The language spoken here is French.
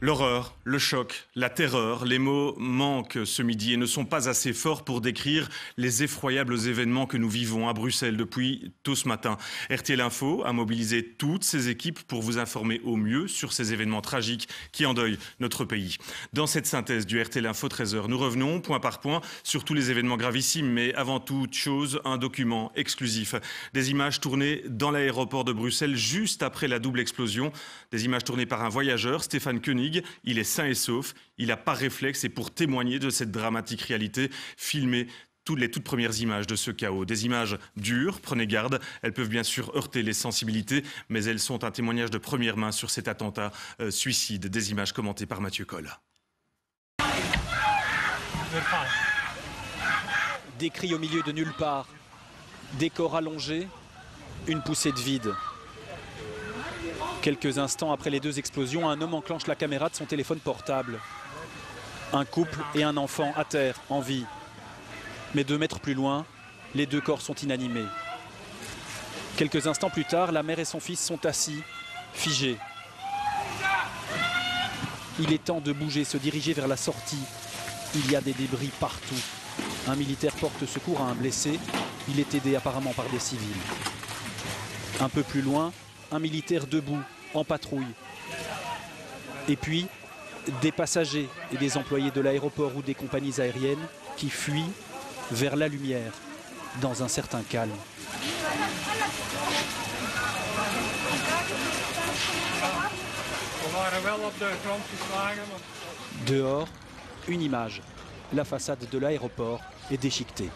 L'horreur, le choc, la terreur, les mots manquent ce midi et ne sont pas assez forts pour décrire les effroyables événements que nous vivons à Bruxelles depuis tôt ce matin. RTL Info a mobilisé toutes ses équipes pour vous informer au mieux sur ces événements tragiques qui endeuillent notre pays. Dans cette synthèse du RTL Info 13h, nous revenons point par point sur tous les événements gravissimes, mais avant toute chose, un document exclusif. Des images tournées dans l'aéroport de Bruxelles juste après la double explosion. Des images tournées par un voyageur, Stéphane Koenig. Il est sain et sauf, il n'a pas réflexe et pour témoigner de cette dramatique réalité, filmer les toutes premières images de ce chaos. Des images dures, prenez garde, elles peuvent bien sûr heurter les sensibilités, mais elles sont un témoignage de première main sur cet attentat suicide. Des images commentées par Mathieu Coll. Des cris au milieu de nulle part, des corps allongés, une poussée de vide. Quelques instants après les deux explosions, un homme enclenche la caméra de son téléphone portable. Un couple et un enfant à terre, en vie. Mais 2 mètres plus loin, les 2 corps sont inanimés. Quelques instants plus tard, la mère et son fils sont assis, figés. Il est temps de bouger, se diriger vers la sortie. Il y a des débris partout. Un militaire porte secours à un blessé. Il est aidé apparemment par des civils. Un peu plus loin, un militaire debout, en patrouille. Et puis, des passagers et des employés de l'aéroport ou des compagnies aériennes qui fuient vers la lumière, dans un certain calme. Dehors, une image. La façade de l'aéroport est déchiquetée.